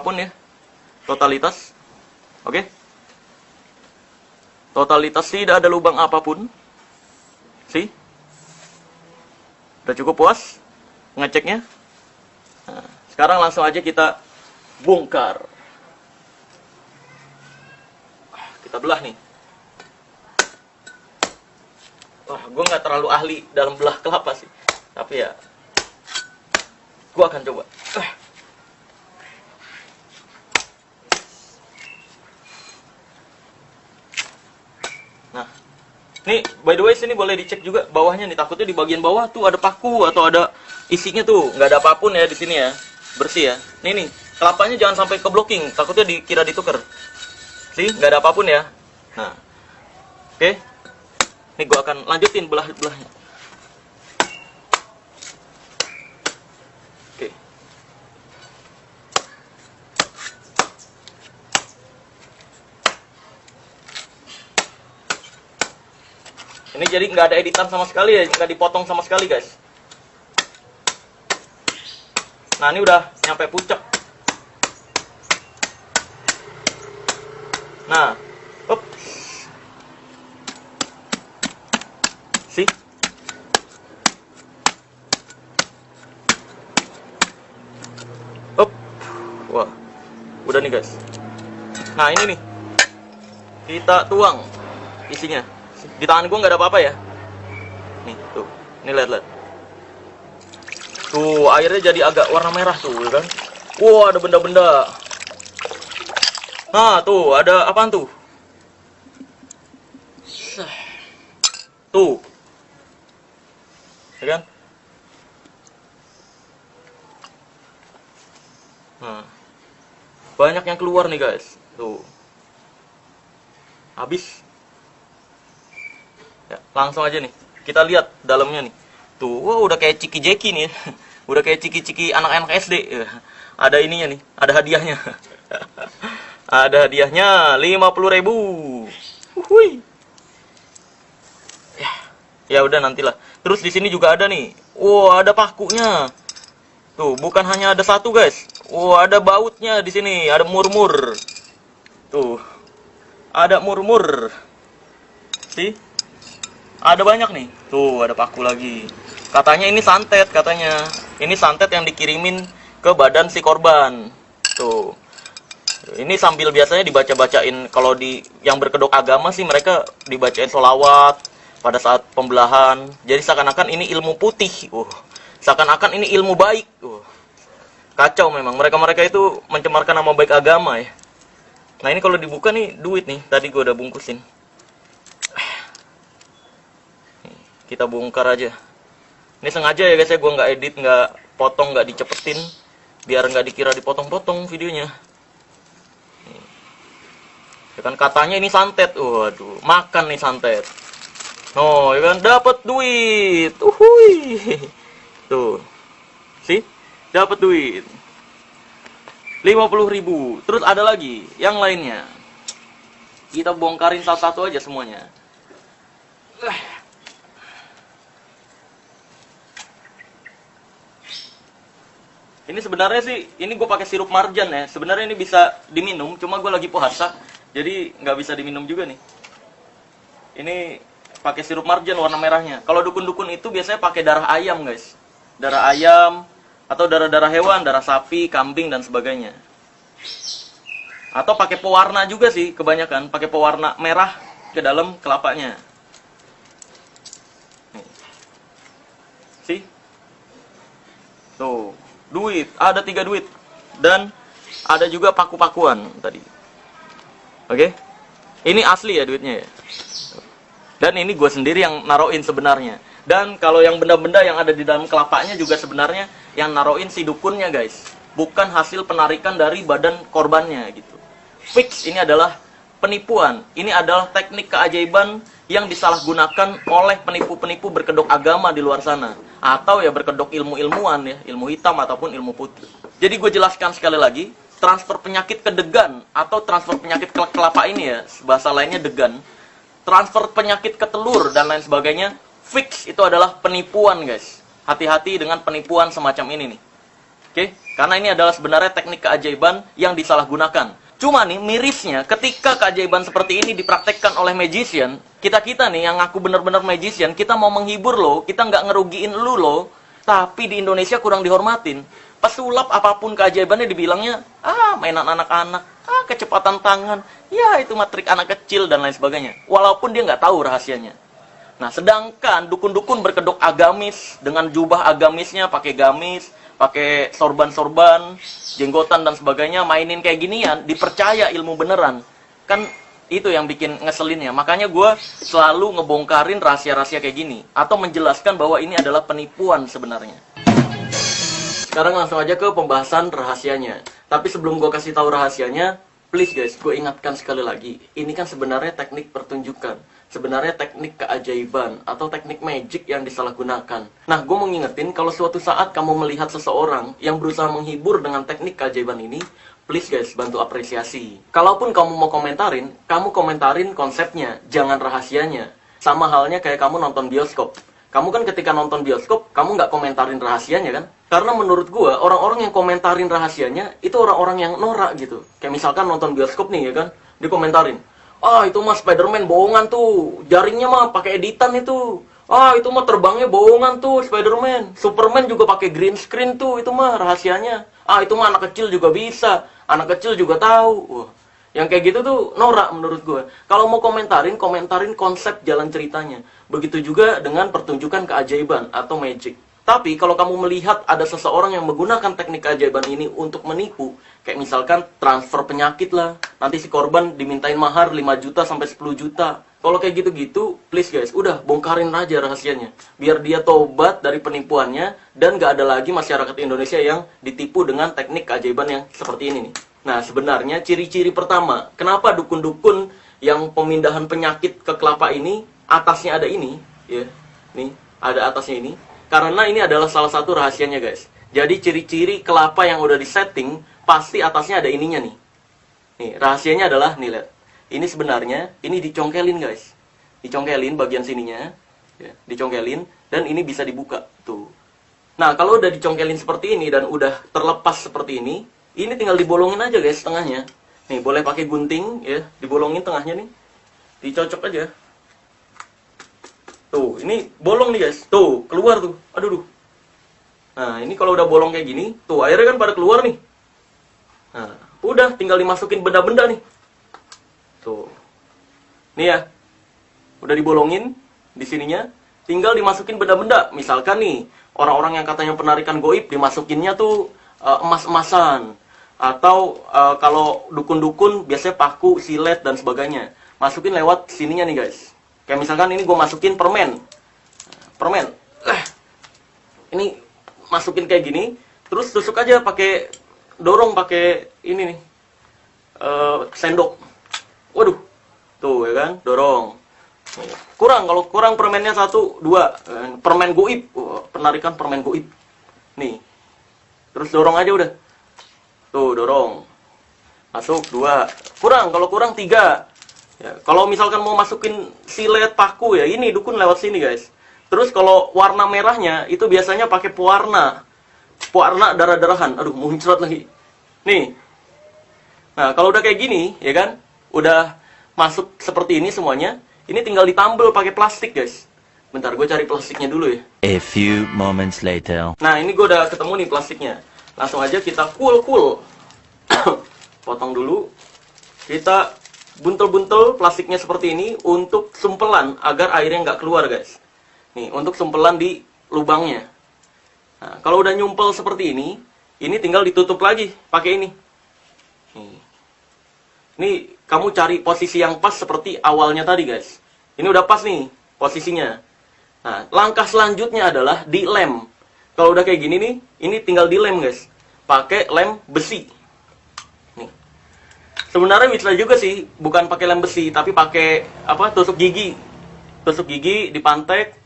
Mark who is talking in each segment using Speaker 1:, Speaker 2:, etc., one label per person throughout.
Speaker 1: apapun ya. Totalitas. Oke. Totalitas tidak ada lubang apapun. See? Udah cukup puas ngeceknya? Nah, sekarang langsung aja kita bongkar. Kita belah nih. Wah, gue nggak terlalu ahli dalam belah kelapa sih. Tapi ya, gue akan coba. Nah, nih by the way sini boleh dicek juga bawahnya nih. Takutnya di bagian bawah tuh ada paku atau ada isinya tuh. Nggak ada apapun ya di sini ya. Bersih ya. Nih, kelapanya jangan sampai ke blocking. Takutnya dikira ditukar. Sih, nggak ada apapun ya. Nah, oke. Nih gue akan lanjutin belah-belahnya. Oke. Ini jadi nggak ada editan sama sekali ya, nggak dipotong sama sekali guys. Nah ini udah nyampe puncak. Nah, up. See? Up. Wah, udah nih guys. Nah ini nih, kita tuang isinya. Di tangan gue nggak ada apa-apa ya. Nih tuh, ini lihat. Tuh airnya jadi agak warna merah tuh, ya kan? Wah, ada benda-benda. Nah tuh, ada apaan tuh? Tuh, ya kan? Nah, banyak yang keluar nih guys. Tuh, habis. Ya, langsung aja nih, kita lihat dalamnya nih. Tuh, wah udah kayak ciki-jeki nih. Udah kayak ciki-ciki anak-anak SD. Ada ininya nih, ada hadiahnya. Ada hadiahnya 50.000. Hui. Ya udah nantilah. Terus di sini juga ada nih. Wah, ada pakunya. Tuh, bukan hanya ada satu, guys. Wah, ada bautnya di sini, ada murmur. Tuh. Ada murmur. Sih? Ada banyak nih. Tuh, ada paku lagi. Katanya ini santet, katanya. Ini santet yang dikirimin ke badan si korban. Tuh. Ini sambil biasanya dibaca-bacain. Kalau di yang berkedok agama sih mereka dibacain sholawat pada saat pembelahan. Jadi seakan-akan ini ilmu putih. Seakan-akan ini ilmu baik. Kacau memang. Mereka-mereka itu mencemarkan nama baik agama ya. Nah ini kalau dibuka nih duit nih. Tadi gue udah bungkusin. Kita bongkar aja. Ini sengaja ya guys ya, gue nggak edit, nggak potong, nggak dicepetin, biar nggak dikira dipotong-potong videonya. Ya kan katanya ini santet, waduh, makan nih santet. Oh, ya kan dapat duit, tuh, sih, dapat duit, 50.000. Terus ada lagi, yang lainnya. Kita bongkarin satu-satu aja semuanya. Ini sebenarnya sih, ini gue pakai sirup marjan ya. Sebenarnya ini bisa diminum, cuma gue lagi puasa, jadi nggak bisa diminum juga nih. Ini pakai sirup marjan warna merahnya. Kalau dukun-dukun itu biasanya pakai darah ayam guys, darah ayam atau darah-darah hewan, darah sapi, kambing dan sebagainya. Atau pakai pewarna juga sih, kebanyakan pakai pewarna merah ke dalam kelapanya. Nih. See? Tuh. Duit, ada 3 duit. Dan ada juga paku-pakuan tadi. Oke? Ini asli ya duitnya ya. Dan ini gue sendiri yang naroin sebenarnya. Dan kalau yang benda-benda yang ada di dalam kelapanya juga sebenarnya yang naroin si dukunnya guys. Bukan hasil penarikan dari badan korbannya gitu. Fix ini adalah penipuan. Ini adalah teknik keajaiban yang disalahgunakan oleh penipu-penipu berkedok agama di luar sana. Atau ya berkedok ilmu-ilmuwan ya, ilmu hitam ataupun ilmu putih. Jadi gue jelaskan sekali lagi, transfer penyakit ke degan atau transfer penyakit ke kelapa ini ya, bahasa lainnya degan. Transfer penyakit ke telur dan lain sebagainya, fix itu adalah penipuan guys. Hati-hati dengan penipuan semacam ini nih. Oke, karena ini adalah sebenarnya teknik keajaiban yang disalahgunakan. Cuma nih, mirisnya ketika keajaiban seperti ini dipraktekkan oleh magician, kita-kita nih yang ngaku bener-bener magician, kita mau menghibur lo, kita nggak ngerugiin lu lo, tapi di Indonesia kurang dihormatin. Pesulap apapun keajaibannya dibilangnya, mainan anak-anak, kecepatan tangan, ya itu matrik anak kecil dan lain sebagainya. Walaupun dia nggak tahu rahasianya. Nah, sedangkan dukun-dukun berkedok agamis, dengan jubah agamisnya, pakai gamis, pakai sorban-sorban, jenggotan dan sebagainya, mainin kayak ginian, dipercaya ilmu beneran. Kan itu yang bikin ngeselin ya. Makanya gue selalu ngebongkarin rahasia-rahasia kayak gini. Atau menjelaskan bahwa ini adalah penipuan sebenarnya. Sekarang langsung aja ke pembahasan rahasianya. Tapi sebelum gue kasih tahu rahasianya, please guys, gue ingatkan sekali lagi. Ini kan sebenarnya teknik pertunjukan. Sebenarnya teknik keajaiban atau teknik magic yang disalahgunakan. Nah, gue mau ngingetin kalau suatu saat kamu melihat seseorang yang berusaha menghibur dengan teknik keajaiban ini, please guys, bantu apresiasi. Kalaupun kamu mau komentarin, kamu komentarin konsepnya, jangan rahasianya. Sama halnya kayak kamu nonton bioskop. Kamu kan ketika nonton bioskop, kamu nggak komentarin rahasianya kan? Karena menurut gue, orang-orang yang komentarin rahasianya, itu orang-orang yang norak gitu. Kayak misalkan nonton bioskop nih ya kan, dikomentarin. Itu mah Spider-Man bohongan tuh, jaringnya mah pakai editan itu. Itu mah terbangnya bohongan tuh Spider-Man. Superman juga pakai green screen tuh, itu mah rahasianya. Itu mah anak kecil juga bisa, anak kecil juga tahu. Wah, yang kayak gitu tuh norak menurut gue. Kalau mau komentarin konsep jalan ceritanya. Begitu juga dengan pertunjukan keajaiban atau magic. Tapi kalau kamu melihat ada seseorang yang menggunakan teknik keajaiban ini untuk menipu, kayak misalkan transfer penyakit lah, nanti si korban dimintain mahar 5 juta sampai 10 juta. Kalau kayak gitu-gitu, please guys, udah bongkarin aja rahasianya. Biar dia tobat dari penipuannya, dan gak ada lagi masyarakat Indonesia yang ditipu dengan teknik keajaiban yang seperti ini nih. Nah, sebenarnya ciri-ciri pertama, kenapa dukun-dukun yang pemindahan penyakit ke kelapa ini, atasnya ada ini, ya, nih, ada atasnya ini. Karena ini adalah salah satu rahasianya guys. Jadi ciri-ciri kelapa yang udah disetting, pasti atasnya ada ininya nih. Nih, rahasianya adalah, nih lihat. Ini sebenarnya, ini dicongkelin guys. Dicongkelin bagian sininya. Ya, dicongkelin, dan ini bisa dibuka. Tuh. Nah, kalau udah dicongkelin seperti ini, dan udah terlepas seperti ini tinggal dibolongin aja guys, tengahnya. Nih, boleh pakai gunting, ya. Dibolongin tengahnya nih. Dicocok aja. Tuh, ini bolong nih guys. Tuh, keluar tuh. Aduh. Nah, ini kalau udah bolong kayak gini, tuh airnya kan pada keluar nih. Nah, udah tinggal dimasukin benda-benda nih. Tuh. Nih ya. Udah dibolongin di sininya, tinggal dimasukin benda-benda. Misalkan nih, orang-orang yang katanya penarikan goib dimasukinnya tuh emas-emasan. Atau kalau dukun-dukun biasanya paku, silet dan sebagainya. Masukin lewat sininya nih guys. Kayak misalkan ini gue masukin permen. Ini masukin kayak gini, terus tusuk aja pakai dorong pakai ini nih. Sendok. Waduh. Tuh ya kan, dorong. Kalau kurang permennya 1, 2. Permen goib. Penarikan permen goib. Nih. Terus dorong aja udah. Tuh, dorong. Masuk 2. Kalau kurang 3. Ya, kalau misalkan mau masukin silet paku ya, ini dukun lewat sini guys. Terus kalau warna merahnya itu biasanya pakai pewarna darah-darahan. Aduh, muncrat lagi. Nih. Nah, kalau udah kayak gini, ya kan, udah masuk seperti ini semuanya. Ini tinggal ditambal pakai plastik guys. Bentar, gue cari plastiknya dulu ya.
Speaker 2: A few moments later.
Speaker 1: Nah, ini gue udah ketemu nih plastiknya. Langsung aja kita kul. Potong dulu. Kita buntel-buntel plastiknya seperti ini untuk sumpelan agar airnya nggak keluar guys. Nih, untuk sumpelan di lubangnya. Nah, kalau udah nyumpel seperti ini tinggal ditutup lagi pakai ini. Ini kamu cari posisi yang pas seperti awalnya tadi guys. Ini udah pas nih posisinya. Nah, langkah selanjutnya adalah dilem. Kalau udah kayak gini nih, ini tinggal dilem guys. Pakai lem besi. Sebenarnya bisa juga sih, bukan pakai lem besi, tapi pakai tusuk gigi. Tusuk gigi dipantek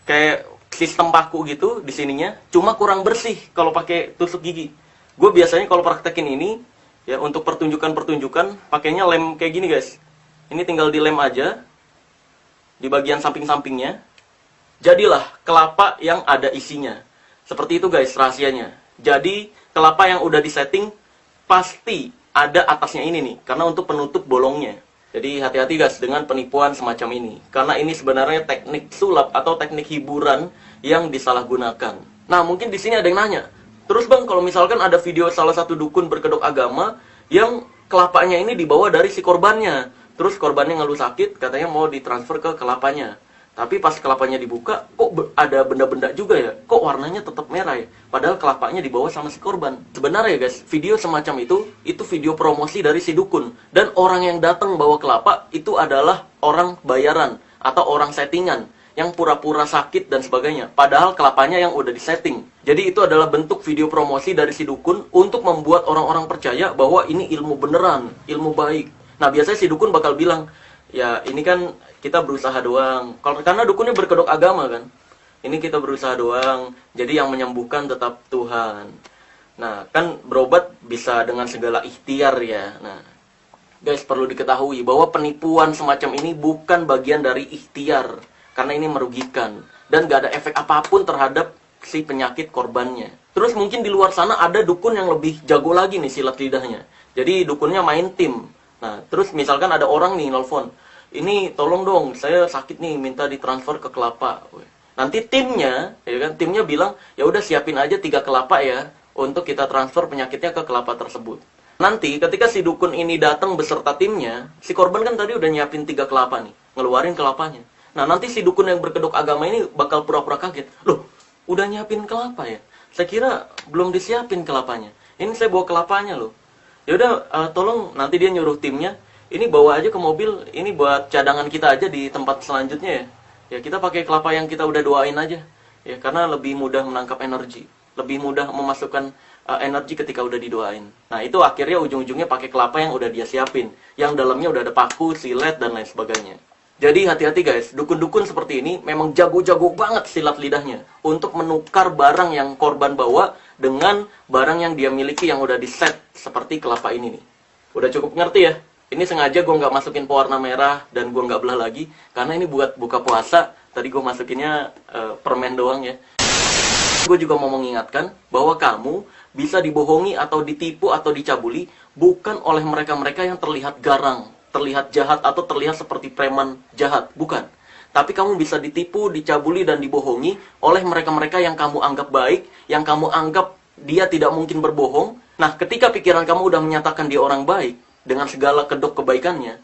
Speaker 1: kayak sistem paku gitu di sininya, cuma kurang bersih kalau pakai tusuk gigi. Gue biasanya kalau praktekin ini ya untuk pertunjukan-pertunjukan pakainya lem kayak gini guys. Ini tinggal dilem aja di bagian samping-sampingnya. Jadilah kelapa yang ada isinya. Seperti itu guys rahasianya. Jadi kelapa yang udah disetting pasti ada atasnya ini nih, karena untuk penutup bolongnya. Jadi hati-hati guys dengan penipuan semacam ini, karena ini sebenarnya teknik sulap atau teknik hiburan yang disalahgunakan. Nah, mungkin di sini ada yang nanya, terus bang, kalau misalkan ada video salah satu dukun berkedok agama yang kelapanya ini dibawa dari si korbannya, terus korbannya ngeluh sakit, katanya mau ditransfer ke kelapanya. Tapi pas kelapanya dibuka, kok ada benda-benda juga ya? Kok warnanya tetap merah ya? Padahal kelapanya dibawa sama si korban. Sebenarnya guys, video semacam itu video promosi dari si dukun. Dan orang yang datang bawa kelapa, itu adalah orang bayaran atau orang settingan yang pura-pura sakit dan sebagainya. Padahal kelapanya yang udah disetting. Jadi itu adalah bentuk video promosi dari si dukun untuk membuat orang-orang percaya bahwa ini ilmu beneran, ilmu baik. Nah, biasanya si dukun bakal bilang, ya ini kan kita berusaha doang. Karena dukunnya berkedok agama kan. Ini kita berusaha doang. Jadi yang menyembuhkan tetap Tuhan. Nah, kan berobat bisa dengan segala ikhtiar ya. Nah, guys, perlu diketahui bahwa penipuan semacam ini bukan bagian dari ikhtiar. Karena ini merugikan. Dan gak ada efek apapun terhadap si penyakit korbannya. Terus mungkin di luar sana ada dukun yang lebih jago lagi nih silat lidahnya. Jadi dukunnya main tim. Nah, terus misalkan ada orang nih nelfon, ini tolong dong, saya sakit nih, minta ditransfer ke kelapa. Nanti timnya, ya kan, timnya bilang, ya udah siapin aja 3 kelapa ya, untuk kita transfer penyakitnya ke kelapa tersebut. Nanti ketika si dukun ini datang beserta timnya, si korban kan tadi udah nyiapin 3 kelapa nih, ngeluarin kelapanya. Nah, nanti si dukun yang berkedok agama ini bakal pura-pura kaget. Loh, udah nyiapin kelapa ya? Saya kira belum disiapin kelapanya. Ini saya bawa kelapanya loh. Ya udah, tolong nanti dia nyuruh timnya, ini bawa aja ke mobil, ini buat cadangan kita aja di tempat selanjutnya ya. Ya kita pakai kelapa yang kita udah doain aja. Ya karena lebih mudah menangkap energi, lebih mudah memasukkan energi ketika udah didoain. Nah, itu akhirnya ujung-ujungnya pakai kelapa yang udah dia siapin, yang dalamnya udah ada paku, silet dan lain sebagainya. Jadi hati-hati guys, dukun-dukun seperti ini memang jago-jago banget silat lidahnya untuk menukar barang yang korban bawa dengan barang yang dia miliki yang udah diset seperti kelapa ini nih. Udah cukup ngerti ya? Ini sengaja gue nggak masukin pewarna merah dan gue nggak belah lagi karena ini buat buka puasa. Tadi gue masukinnya permen doang ya. Gue juga mau mengingatkan bahwa kamu bisa dibohongi atau ditipu atau dicabuli bukan oleh mereka-mereka yang terlihat garang, terlihat jahat atau terlihat seperti preman jahat, bukan. Tapi kamu bisa ditipu, dicabuli, dan dibohongi oleh mereka-mereka yang kamu anggap baik, yang kamu anggap dia tidak mungkin berbohong. Nah, ketika pikiran kamu udah menyatakan dia orang baik, dengan segala kedok kebaikannya,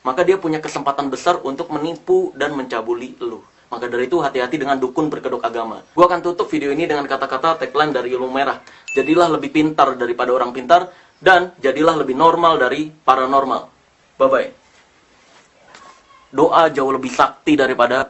Speaker 1: maka dia punya kesempatan besar untuk menipu dan mencabuli lu. Maka dari itu hati-hati dengan dukun berkedok agama. Gua akan tutup video ini dengan kata-kata tagline dari Ilmu Merah. Jadilah lebih pintar daripada orang pintar, dan jadilah lebih normal dari paranormal. Bye-bye. Doa jauh lebih sakti daripada